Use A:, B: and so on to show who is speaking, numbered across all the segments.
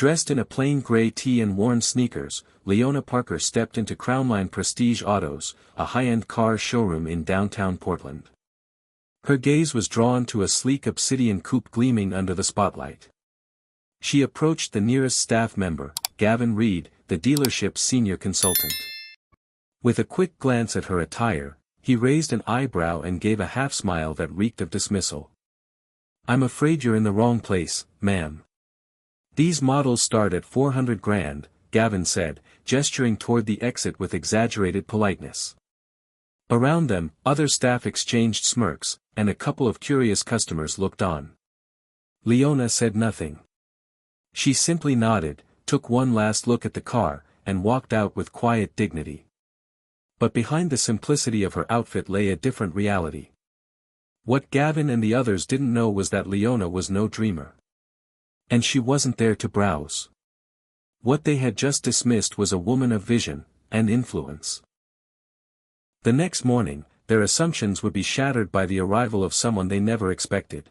A: Dressed in a plain gray tee and worn sneakers, Leona Parker stepped into Crownline Prestige Autos, a high-end car showroom in downtown Portland. Her gaze was drawn to a sleek obsidian coupe gleaming under the spotlight. She approached the nearest staff member, Gavin Reed, the dealership's senior consultant. With a quick glance at her attire, he raised an eyebrow and gave a half-smile that reeked of dismissal. "I'm afraid you're in the wrong place, ma'am. These models start at $400,000, Gavin said, gesturing toward the exit with exaggerated politeness. Around them, other staff exchanged smirks, and a couple of curious customers looked on. Leona said nothing. She simply nodded, took one last look at the car, and walked out with quiet dignity. But behind the simplicity of her outfit lay a different reality. What Gavin and the others didn't know was that Leona was no dreamer. And she wasn't there to browse. What they had just dismissed was a woman of vision and influence. The next morning, their assumptions would be shattered by the arrival of someone they never expected.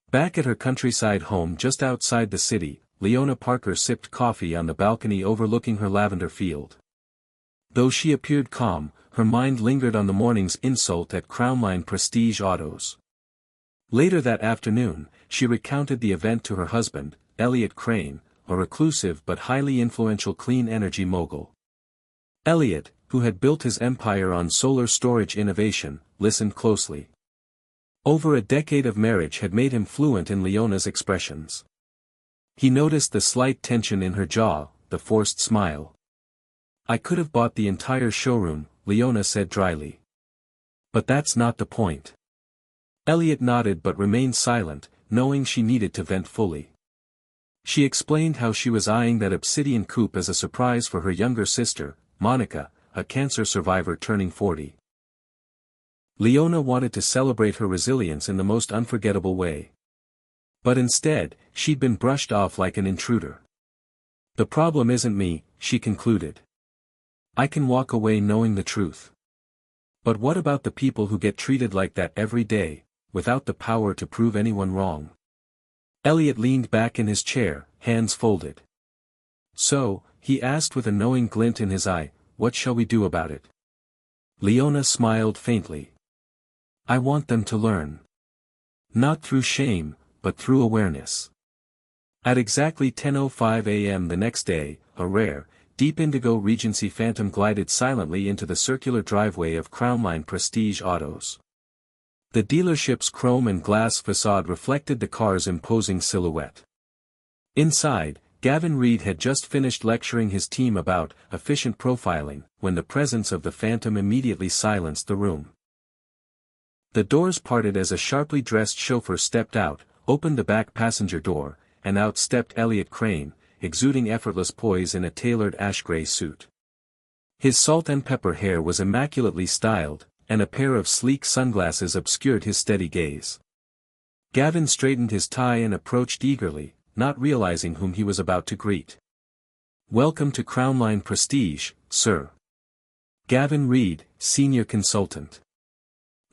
A: Back at her countryside home just outside the city, Leona Parker sipped coffee on the balcony overlooking her lavender field. Though she appeared calm, her mind lingered on the morning's insult at Crownline Prestige Autos. Later that afternoon, she recounted the event to her husband, Elliot Crane, a reclusive but highly influential clean energy mogul. Elliot, who had built his empire on solar storage innovation, listened closely. Over a decade of marriage had made him fluent in Leona's expressions. He noticed the slight tension in her jaw, the forced smile. "I could have bought the entire showroom," Leona said dryly. "But that's not the point." Elliot nodded but remained silent, knowing she needed to vent fully. She explained how she was eyeing that obsidian coupe as a surprise for her younger sister, Monica, a cancer survivor turning 40. Leona wanted to celebrate her resilience in the most unforgettable way. But instead, she'd been brushed off like an intruder. "The problem isn't me," she concluded. "I can walk away knowing the truth. But what about the people who get treated like that every day, without the power to prove anyone wrong?" Elliot leaned back in his chair, hands folded. "So," he asked with a knowing glint in his eye, "what shall we do about it?" Leona smiled faintly. "I want them to learn. Not through shame, but through awareness." At exactly 10:05 a.m. the next day, a rare, deep indigo Regency Phantom glided silently into the circular driveway of Crownline Prestige Autos. The dealership's chrome and glass facade reflected the car's imposing silhouette. Inside, Gavin Reed had just finished lecturing his team about efficient profiling, when the presence of the Phantom immediately silenced the room. The doors parted as a sharply dressed chauffeur stepped out, opened the back passenger door, and out stepped Elliot Crane, exuding effortless poise in a tailored ash-gray suit. His salt and pepper hair was immaculately styled, and a pair of sleek sunglasses obscured his steady gaze. Gavin straightened his tie and approached eagerly, not realizing whom he was about to greet. "Welcome to Crownline Prestige, sir. Gavin Reed, senior consultant.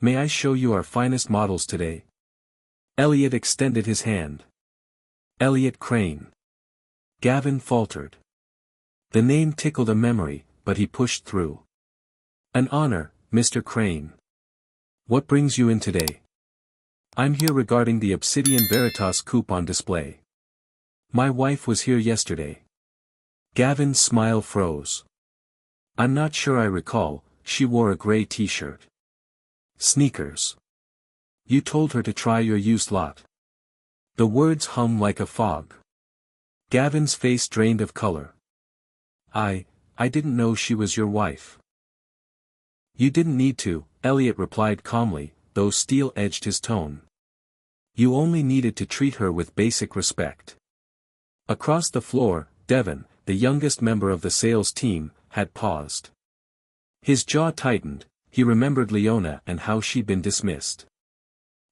A: May I show you our finest models today?" Elliot extended his hand. "Elliot Crane." Gavin faltered. The name tickled a memory, but he pushed through. "An honor, Mr. Crane. What brings you in today?" "I'm here regarding the Obsidian Veritas coupe on display. My wife was here yesterday." Gavin's smile froze. "I'm not sure I recall, she wore a gray t-shirt. Sneakers. You told her to try your used lot." The words hung like a fog. Gavin's face drained of color. I didn't know she was your wife." "You didn't need to," Elliot replied calmly, though steel edged his tone. "You only needed to treat her with basic respect." Across the floor, Devon, the youngest member of the sales team, had paused. His jaw tightened, he remembered Leona and how she'd been dismissed.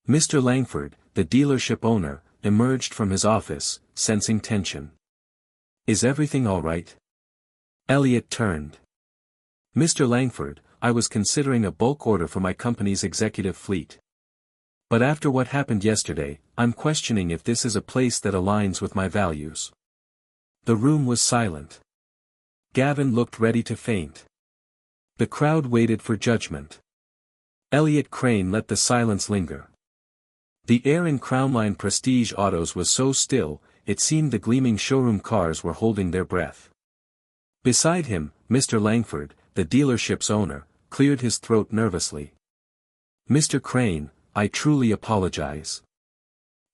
A: Mr. Langford, the dealership owner, emerged from his office, sensing tension. "Is everything all right?" Elliot turned. "Mr. Langford, I was considering a bulk order for my company's executive fleet. But after what happened yesterday, I'm questioning if this is a place that aligns with my values." The room was silent. Gavin looked ready to faint. The crowd waited for judgment. Elliot Crane let the silence linger. The air in Crownline Prestige Autos was so still, it seemed the gleaming showroom cars were holding their breath. Beside him, Mr. Langford, the dealership's owner, cleared his throat nervously. "Mr. Crane, I truly apologize.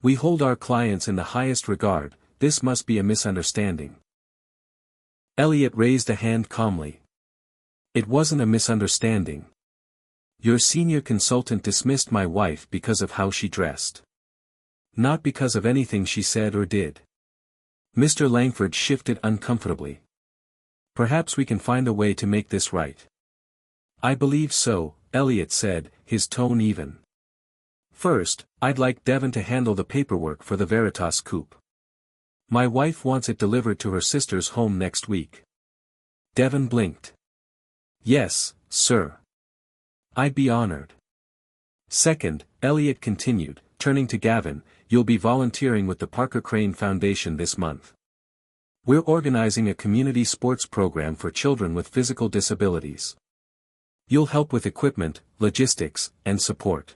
A: We hold our clients in the highest regard, this must be a misunderstanding." Elliot raised a hand calmly. "It wasn't a misunderstanding. Your senior consultant dismissed my wife because of how she dressed. Not because of anything she said or did." Mr. Langford shifted uncomfortably. "Perhaps we can find a way to make this right." "I believe so," Elliot said, his tone even. "First, I'd like Devon to handle the paperwork for the Veritas coupe. My wife wants it delivered to her sister's home next week." Devon blinked. "Yes, sir. I'd be honored." "Second," Elliot continued, turning to Gavin, "you'll be volunteering with the Parker Crane Foundation this month. We're organizing a community sports program for children with physical disabilities. You'll help with equipment, logistics, and support.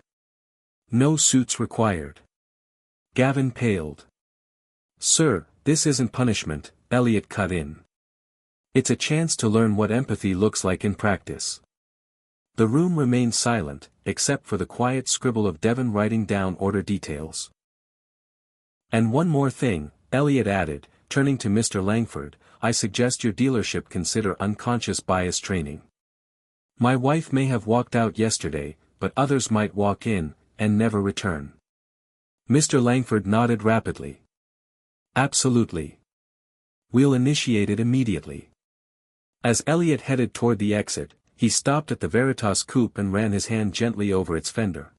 A: No suits required." Gavin paled. "Sir, this isn't punishment," Elliot cut in. "It's a chance to learn what empathy looks like in practice." The room remained silent, except for the quiet scribble of Devon writing down order details. "And one more thing," Elliot added, turning to Mr. Langford, "I suggest your dealership consider unconscious bias training. My wife may have walked out yesterday, but others might walk in, and never return." Mr. Langford nodded rapidly. "Absolutely. We'll initiate it immediately." As Elliot headed toward the exit, he stopped at the Veritas coupe and ran his hand gently over its fender.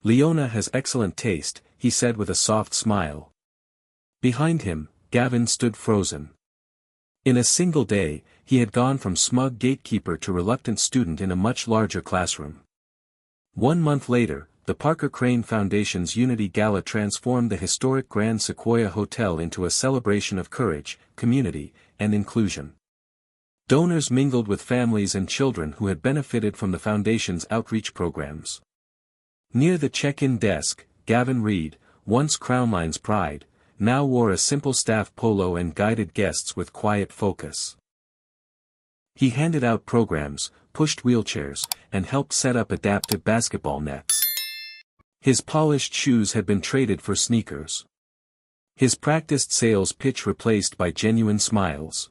A: "Leona has excellent taste," he said with a soft smile. Behind him, Gavin stood frozen. In a single day, he had gone from smug gatekeeper to reluctant student in a much larger classroom. 1 month later, the Parker Crane Foundation's Unity Gala transformed the historic Grand Sequoia Hotel into a celebration of courage, community, and inclusion. Donors mingled with families and children who had benefited from the foundation's outreach programs. Near the check-in desk, Gavin Reed, once Crownline's pride, now wore a simple staff polo and guided guests with quiet focus. He handed out programs, pushed wheelchairs, and helped set up adaptive basketball nets. His polished shoes had been traded for sneakers. His practiced sales pitch replaced by genuine smiles.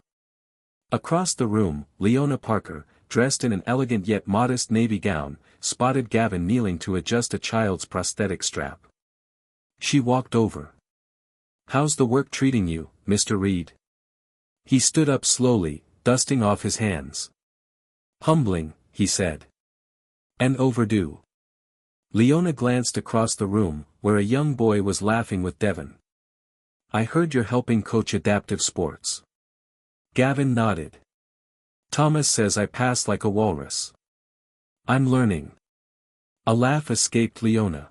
A: Across the room, Leona Parker, dressed in an elegant yet modest navy gown, spotted Gavin kneeling to adjust a child's prosthetic strap. She walked over. "How's the work treating you, Mr. Reed?" He stood up slowly, dusting off his hands. "Humbling," he said. "And overdue." Leona glanced across the room, where a young boy was laughing with Devon. "I heard you're helping coach adaptive sports." Gavin nodded. "Thomas says I pass like a walrus. I'm learning." A laugh escaped Leona.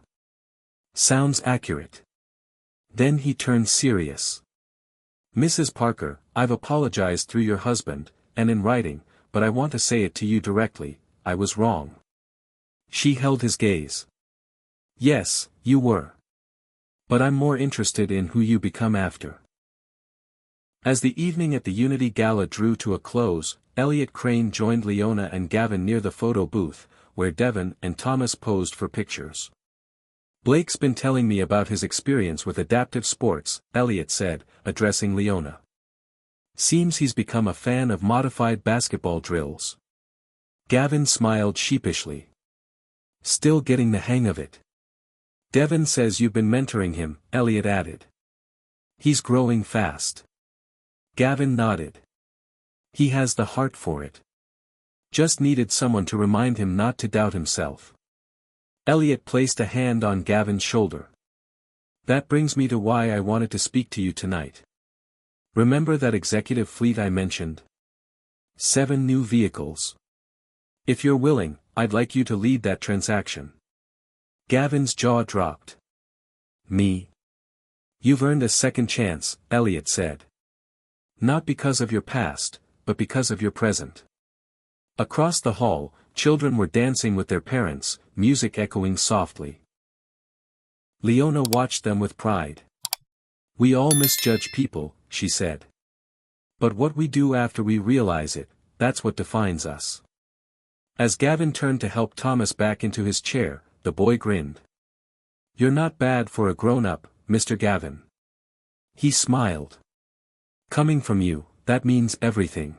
A: "Sounds accurate." Then he turned serious. "Mrs. Parker, I've apologized through your husband, and in writing, but I want to say it to you directly, I was wrong." She held his gaze. "Yes, you were. But I'm more interested in who you become after." As the evening at the Unity Gala drew to a close, Elliot Crane joined Leona and Gavin near the photo booth, where Devon and Thomas posed for pictures. "Blake's been telling me about his experience with adaptive sports," Elliot said, addressing Leona. "Seems he's become a fan of modified basketball drills." Gavin smiled sheepishly. "Still getting the hang of it." "Devon says you've been mentoring him," Elliot added. "He's growing fast." Gavin nodded. "He has the heart for it. Just needed someone to remind him not to doubt himself." Elliot placed a hand on Gavin's shoulder. "That brings me to why I wanted to speak to you tonight. Remember that executive fleet I mentioned? 7 new vehicles. If you're willing, I'd like you to lead that transaction." Gavin's jaw dropped. "Me? You've earned a second chance," Elliot said. Not because of your past, but because of your present. Across the hall, children were dancing with their parents, music echoing softly. Leona watched them with pride. We all misjudge people, she said. But what we do after we realize it, that's what defines us. As Gavin turned to help Thomas back into his chair, the boy grinned. You're not bad for a grown-up, Mr. Gavin. He smiled. Coming from you, that means everything.